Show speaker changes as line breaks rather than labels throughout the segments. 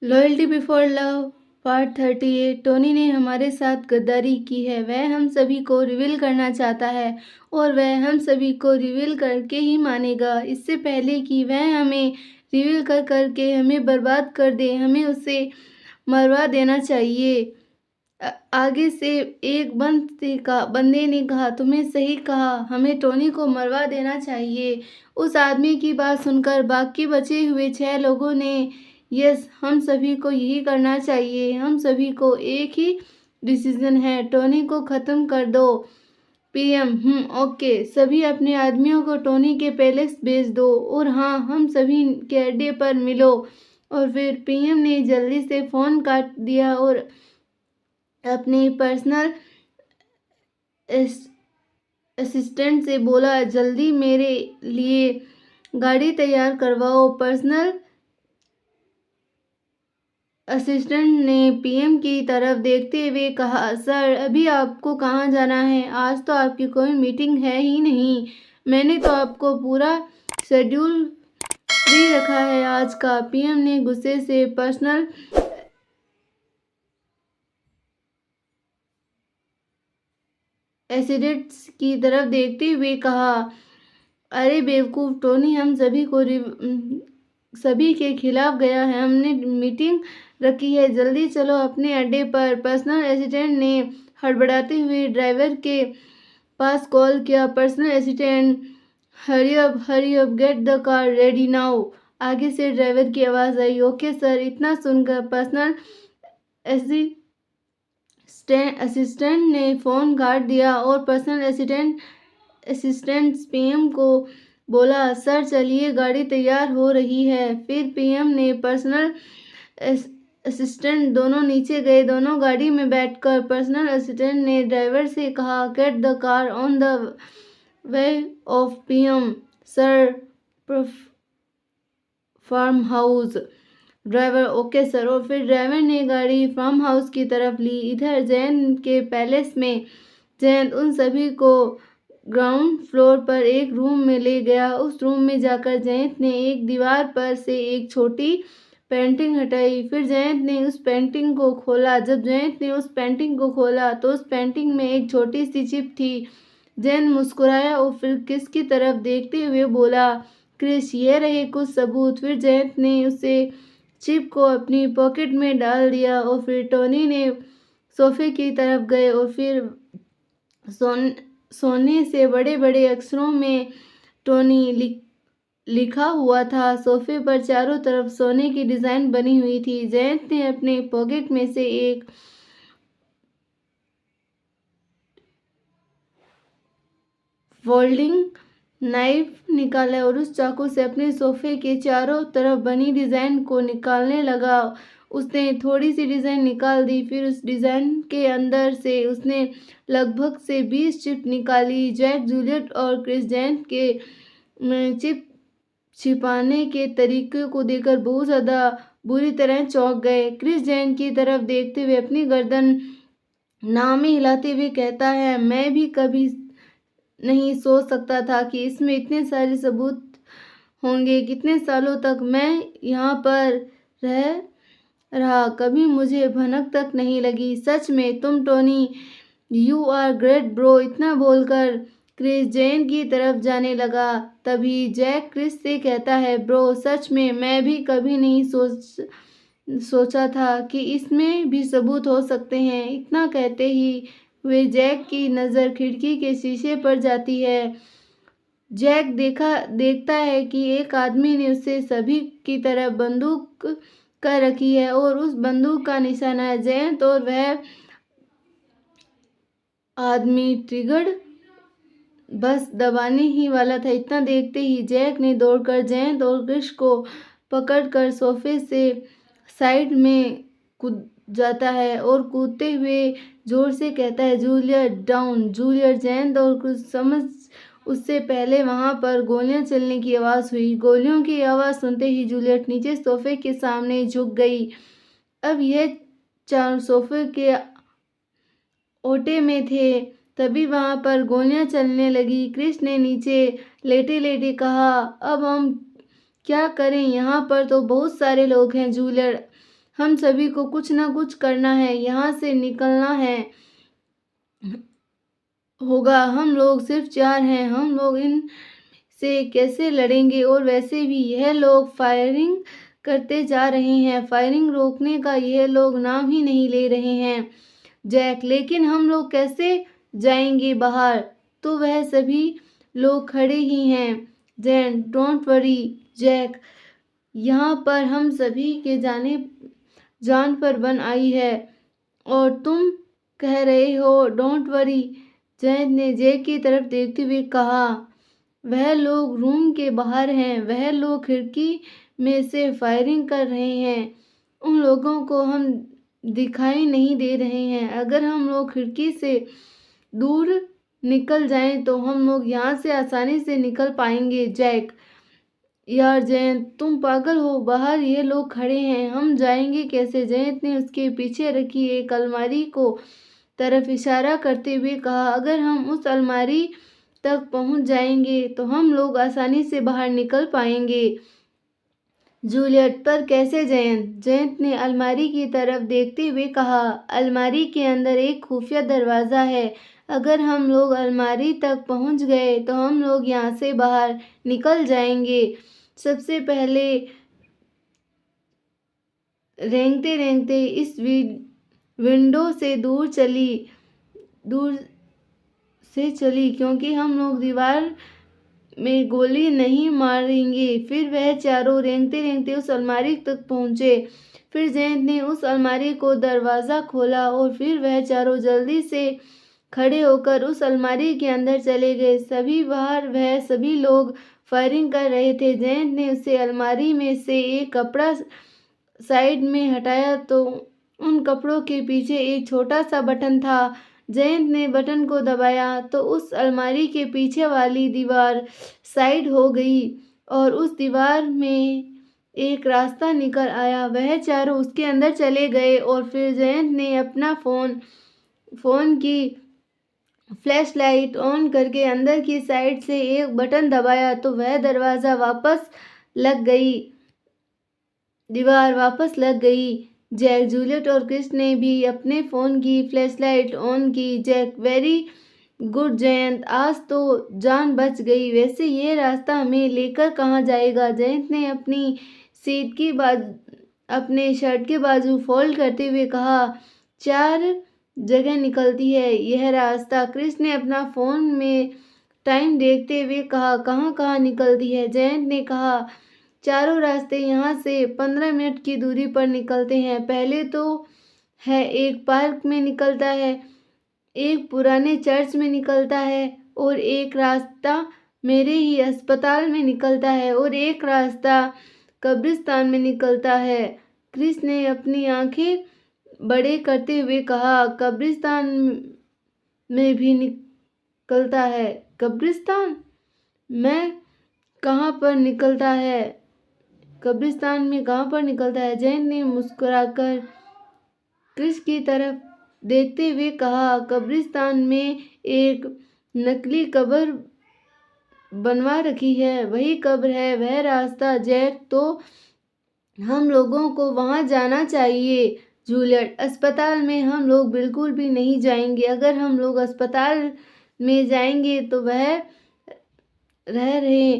Loyalty before love part 38। Tony ने हमारे साथ गद्दारी की है। वह हम सभी को रिवील करना चाहता है और वह हम सभी को रिवील करके ही मानेगा। इससे पहले कि वह हमें रिवील कर करके हमें बर्बाद कर दे, हमें उसे मरवा देना चाहिए। आगे से एक बंदे ने कहा, तुमने सही कहा, हमें टोनी को मरवा देना चाहिए। उस आदमी की बात सुनकर बाकी बचे हुए 6 लोगों ने यस, हम सभी को यही करना चाहिए। हम सभी को एक ही डिसीजन है, टोनी को ख़त्म कर दो। पीएम ओके, सभी अपने आदमियों को टोनी के पैलेस भेज दो और हाँ, हम सभी के अड्डे पर मिलो। और फिर पीएम ने जल्दी से फ़ोन काट दिया और अपने पर्सनल असिस्टेंट से बोला, जल्दी मेरे लिए गाड़ी तैयार करवाओ। पर्सनल असिस्टेंट ने पीएम की तरफ देखते हुए कहा, सर अभी आपको कहाँ जाना है? आज तो आपकी कोई मीटिंग है ही नहीं। मैंने तो आपको पूरा शेड्यूल फ्री रखा है आज का। पीएम ने गुस्से से पर्सनल एसिडेंट्स की तरफ देखते हुए कहा, अरे बेवकूफ़ टोनी, हम सभी के खिलाफ गया है। हमने मीटिंग रखी है, जल्दी चलो अपने अड्डे पर। पर्सनल असिस्टेंट ने हड़बड़ाते हुए ड्राइवर के पास कॉल किया। Personal assistant, hurry up, gate the car ready now. आगे से ड्राइवर की आवाज़ आई, ओके सर। इतना सुनकर पर्सनल असिस्टेंट ने फ़ोन काट दिया और पर्सनल असिस्टेंट पीएम को बोला, सर चलिए, गाड़ी तैयार हो रही है। फिर पीएम ने पर्सनल असिस्टेंट दोनों नीचे गए। दोनों गाड़ी में बैठकर पर्सनल असिस्टेंट ने ड्राइवर से कहा, get the car on the way of PM sir, farm house. Driver, okay sir. और फिर ड्राइवर ने गाड़ी फार्म हाउस की तरफ ली। इधर जयंत के पैलेस में जयंत उन सभी को ग्राउंड फ्लोर पर एक रूम में ले गया। उस रूम में जाकर जयंत ने एक दीवार पर से एक छोटी पेंटिंग हटाई। फिर जयंत ने उस पेंटिंग को खोला। जब जयंत ने उस पेंटिंग को खोला तो उस पेंटिंग में एक छोटी सी चिप थी। जयंत मुस्कुराया और फिर क्रिस की तरफ देखते हुए बोला, क्रिस, ये रहे कुछ सबूत। फिर जयंत ने उसे चिप को अपनी पॉकेट में डाल दिया और फिर टोनी ने सोफे की तरफ गए और फिर सोने से बड़े बड़े अक्षरों में टोनी लिखा हुआ था। सोफे पर चारों तरफ सोने की डिज़ाइन बनी हुई थी। जयंत ने अपने पॉकेट में से एक फोल्डिंग नाइफ निकाला और उस चाकू से अपने सोफे के चारों तरफ बनी डिज़ाइन को निकालने लगा। उसने थोड़ी सी डिज़ाइन निकाल दी। फिर उस डिज़ाइन के अंदर से उसने लगभग से 20 चिप निकाली। जैक, जूलियट और क्रिस जयंत के चिप छिपाने के तरीके को देखकर बहुत ज़्यादा बुरी तरह चौंक गए। क्रिस जयंत की तरफ देखते हुए अपनी गर्दन नामी हिलाते हुए कहता है, मैं भी कभी नहीं सोच सकता था कि इसमें इतने सारे सबूत होंगे। कितने सालों तक मैं यहाँ पर रह रहा, कभी मुझे भनक तक नहीं लगी। सच में तुम Tony, you are great bro. इतना बोलकर क्रिस जैन की तरफ जाने लगा। तभी जैक क्रिस से कहता है, ब्रो सच में मैं भी कभी नहीं सोचा था कि इसमें भी सबूत हो सकते हैं। इतना कहते ही वे जैक की नज़र खिड़की के शीशे पर जाती है। जैक देखता है कि एक आदमी ने उसे सभी की तरह बंदूक कर रखी है और उस बंदूक का निशाना है जयंत और वह आदमी ट्रिगर बस दबाने ही वाला था। इतना देखते ही जैक ने दौड़कर जयंत और क्रिस को पकड़कर सोफे से साइड में कूद जाता है और कूदते हुए जोर से कहता है, जूलियट डाउन। जूलियट, जयंत और क्रिस समझ उससे पहले वहां पर गोलियां चलने की आवाज़ हुई। गोलियों की आवाज़ सुनते ही जूलियट नीचे सोफे के सामने झुक गई। अब यह चार सोफे के ओटे में थे। तभी वहां पर गोलियां चलने लगी। क्रिस ने नीचे लेटे लेटे कहा, अब हम क्या करें? यहाँ पर तो बहुत सारे लोग हैं जूलियट, हम सभी को कुछ ना कुछ करना है, यहाँ से निकलना है होगा। हम लोग सिर्फ 4 हैं, हम लोग इन से कैसे लड़ेंगे? और वैसे भी यह लोग फायरिंग करते जा रहे हैं, फायरिंग रोकने का यह लोग नाम ही नहीं ले रहे हैं। जैक, लेकिन हम लोग कैसे जाएंगे बाहर? तो वह सभी लोग खड़े ही हैं। जैन, डोंट वरी जैक, यहाँ पर हम सभी के जान पर बन आई है और तुम कह रहे हो डोंट वरी। जैन ने जैक की तरफ देखते हुए कहा, वह लोग रूम के बाहर हैं, वह लोग खिड़की में से फायरिंग कर रहे हैं। उन लोगों को हम दिखाई नहीं दे रहे हैं। अगर हम लोग खिड़की से दूर निकल जाएं तो हम लोग यहाँ से आसानी से निकल पाएंगे। जैक, यार जयंत, तुम पागल हो, बाहर ये लोग खड़े हैं, हम जाएंगे कैसे? जयंत ने उसके पीछे रखी एक अलमारी को तरफ इशारा करते हुए कहा, अगर हम उस अलमारी तक पहुंच जाएंगे तो हम लोग आसानी से बाहर निकल पाएंगे। जूलियट, पर कैसे जयंत? जयंत ने अलमारी की तरफ देखते हुए कहा, अलमारी के अंदर एक खुफिया दरवाज़ा है। अगर हम लोग अलमारी तक पहुंच गए तो हम लोग यहाँ से बाहर निकल जाएंगे। सबसे पहले रेंगते रेंगते इस विंडो से दूर से चली क्योंकि हम लोग दीवार में गोली नहीं मारेंगे। फिर वह चारों रेंगते रेंगते उस अलमारी तक पहुंचे। फिर जयंत ने उस अलमारी को दरवाज़ा खोला और फिर वह चारों जल्दी से खड़े होकर उस अलमारी के अंदर चले गए। सभी बाहर वह सभी लोग फायरिंग कर रहे थे। जयंत ने उसे अलमारी में से एक कपड़ा साइड में हटाया तो उन कपड़ों के पीछे एक छोटा सा बटन था। जयंत ने बटन को दबाया तो उस अलमारी के पीछे वाली दीवार साइड हो गई और उस दीवार में एक रास्ता निकल आया। वह चारों उसके अंदर चले गए और फिर जयंत ने अपना फोन की फ्लैशलाइट ऑन करके अंदर की साइड से एक बटन दबाया तो वह दरवाज़ा वापस लग गई, दीवार वापस लग गई। जैक, जूलियट और क्रिस ने भी अपने फ़ोन की फ्लैशलाइट ऑन की। जैक, वेरी गुड जयंत, आज तो जान बच गई। वैसे ये रास्ता हमें लेकर कहाँ जाएगा? जयंत ने अपने शर्ट के बाजू फोल्ड करते हुए कहा, 4 जगह निकलती है यह रास्ता। क्रिस ने अपना फ़ोन में टाइम देखते हुए कहा, कहाँ कहाँ निकलती है? जयंत ने कहा, चारों रास्ते यहाँ से 15 मिनट की दूरी पर निकलते हैं। पहले तो है एक पार्क में निकलता है, एक पुराने चर्च में निकलता है और एक रास्ता मेरे ही अस्पताल में निकलता है और एक रास्ता कब्रिस्तान में निकलता है। क्रिस ने अपनी आंखें बड़े करते हुए कहा, कब्रिस्तान में भी निकलता है? कब्रिस्तान में कहाँ पर निकलता है? कब्रिस्तान में कहाँ पर निकलता है? जयंत ने मुस्कुराकर क्रिस की तरफ देखते हुए कहा, कब्रिस्तान में एक नकली कब्र बनवा रखी है, वही कब्र है वह रास्ता। जैक, तो हम लोगों को वहाँ जाना चाहिए। जूलियट, अस्पताल में हम लोग बिल्कुल भी नहीं जाएंगे। अगर हम लोग अस्पताल में जाएंगे तो वह रह रहे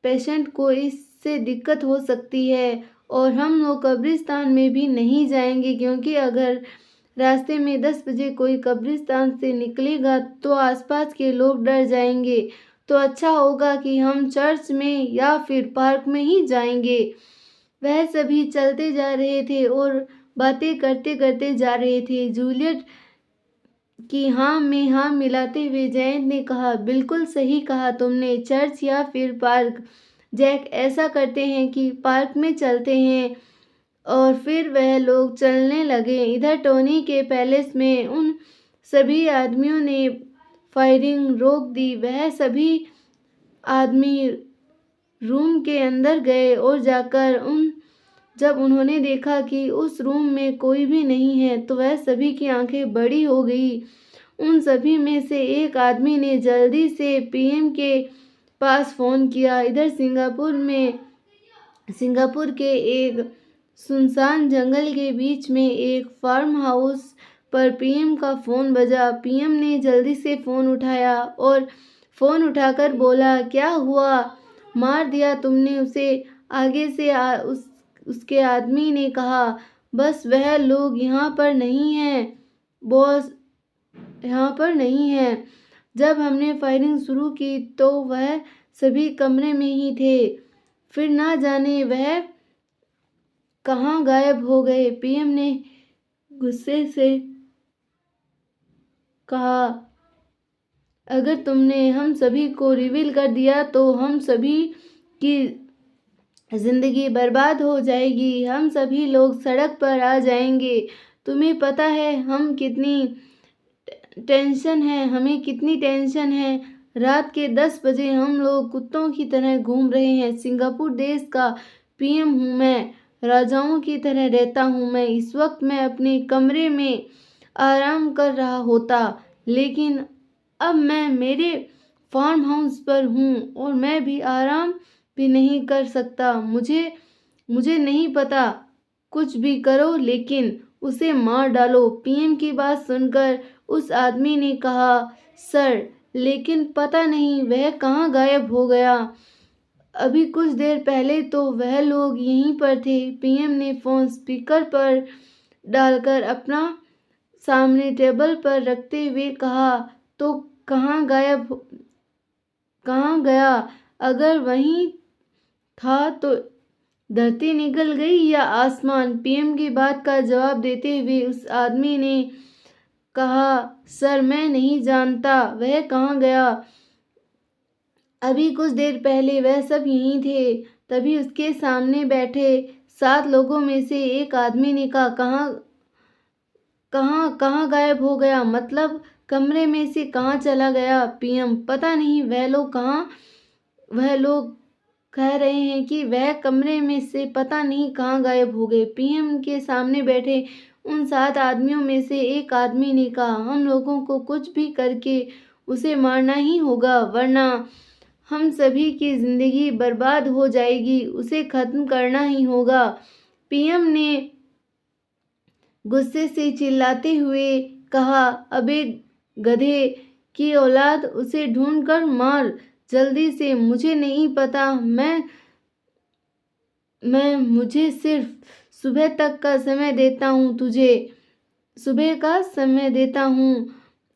पेशेंट को इससे दिक्कत हो सकती है और हम लोग कब्रिस्तान में भी नहीं जाएंगे क्योंकि अगर रास्ते में 10 बजे कोई कब्रिस्तान से निकलेगा तो आसपास के लोग डर जाएंगे। तो अच्छा होगा कि हम चर्च में या फिर पार्क में ही जाएंगे। वह सभी चलते जा रहे थे और बातें करते करते जा रहे थे। जूलियट की हाँ में हाँ मिलाते हुए जयंत ने कहा, बिल्कुल सही कहा तुमने, चर्च या फिर पार्क। जैक, ऐसा करते हैं कि पार्क में चलते हैं। और फिर वह लोग चलने लगे। इधर टोनी के पैलेस में उन सभी आदमियों ने फायरिंग रोक दी। वह सभी आदमी रूम के अंदर गए और जाकर जब उन्होंने देखा कि उस रूम में कोई भी नहीं है तो वह सभी की आंखें बड़ी हो गई। उन सभी में से एक आदमी ने जल्दी से पीएम के पास फ़ोन किया। इधर सिंगापुर के एक सुनसान जंगल के बीच में एक फार्म हाउस पर पीएम का फ़ोन बजा। पीएम ने जल्दी से फ़ोन उठाया और फ़ोन उठाकर बोला, क्या हुआ, मार दिया तुमने उसे? आगे से उसके आदमी ने कहा, बस वह लोग यहाँ पर नहीं हैं बॉस, यहाँ पर नहीं है। जब हमने फायरिंग शुरू की तो वह सभी कमरे में ही थे, फिर ना जाने वह कहाँ गायब हो गए। पीएम ने गुस्से से कहा, अगर तुमने हम सभी को रिवील कर दिया तो हम सभी की जिंदगी बर्बाद हो जाएगी, हम सभी लोग सड़क पर आ जाएंगे। तुम्हें पता है हमें कितनी टेंशन है। रात के 10 बजे हम लोग कुत्तों की तरह घूम रहे हैं। सिंगापुर देश का पीएम हूँ मैं, राजाओं की तरह रहता हूँ मैं। इस वक्त मैं अपने कमरे में आराम कर रहा होता, लेकिन अब मैं मेरे फार्म हाउस पर हूँ और मैं भी आराम भी नहीं कर सकता। मुझे नहीं पता, कुछ भी करो लेकिन उसे मार डालो। पीएम की बात सुनकर उस आदमी ने कहा, सर, लेकिन पता नहीं वह कहाँ गायब हो गया। अभी कुछ देर पहले तो वह लोग यहीं पर थे। पीएम ने फ़ोन स्पीकर पर डालकर अपना सामने टेबल पर रखते हुए कहा, तो कहाँ गया? अगर वहीं था तो धरती निकल गई या आसमान? पीएम की बात का जवाब देते हुए उस आदमी ने कहा, सर, मैं नहीं जानता वह कहाँ गया। अभी कुछ देर पहले वह सब यहीं थे। तभी उसके सामने बैठे 7 लोगों में से एक आदमी ने कहा, कहाँ गायब हो गया? मतलब कमरे में से कहाँ चला गया? पीएम, पता नहीं वह लोग कह रहे हैं कि वह कमरे में से पता नहीं कहाँ गायब हो गए। पीएम के सामने बैठे उन 7 आदमियों में से एक आदमी ने कहा, हम लोगों को कुछ भी करके उसे मारना ही होगा, वरना हम सभी की जिंदगी बर्बाद हो जाएगी। उसे खत्म करना ही होगा। पीएम ने गुस्से से चिल्लाते हुए कहा, अबे गधे की औलाद, उसे ढूंढ कर मार जल्दी से। मुझे नहीं पता, मुझे सिर्फ सुबह तक का समय देता हूँ सुबह का समय देता हूँ।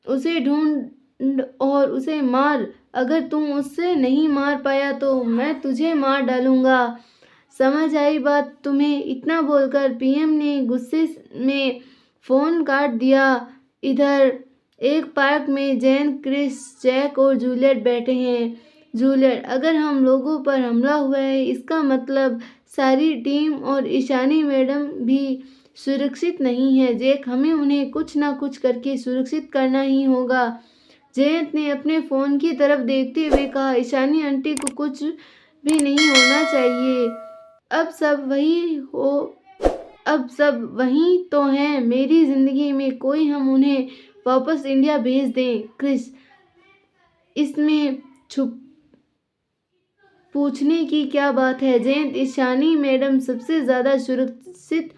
उसे ढूंढ और उसे मार। अगर तुम उससे नहीं मार पाया तो मैं तुझे मार डालूंगा। समझ आई बात तुम्हें? इतना बोलकर पीएम ने गुस्से में फ़ोन काट दिया। इधर एक पार्क में जैन, क्रिस, जैक और जूलियट बैठे हैं। जूलियट, अगर हम लोगों पर हमला हुआ है इसका मतलब सारी टीम और ईशानी मैडम भी सुरक्षित नहीं है। जैक, हमें उन्हें कुछ ना कुछ करके सुरक्षित करना ही होगा। जयंत ने अपने फ़ोन की तरफ देखते हुए कहा, ईशानी आंटी को कुछ भी नहीं होना चाहिए। अब सब वही तो हैं मेरी ज़िंदगी में, कोई हम उन्हें वापस इंडिया भेज दें। क्रिस, इसमें पूछने की क्या बात है? जयंत, ईशानी मैडम सबसे ज़्यादा सुरक्षित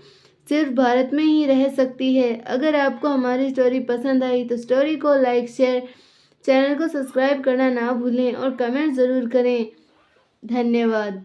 सिर्फ भारत में ही रह सकती है। अगर आपको हमारी स्टोरी पसंद आई तो स्टोरी को लाइक, शेयर, चैनल को सब्सक्राइब करना ना भूलें और कमेंट ज़रूर करें। धन्यवाद।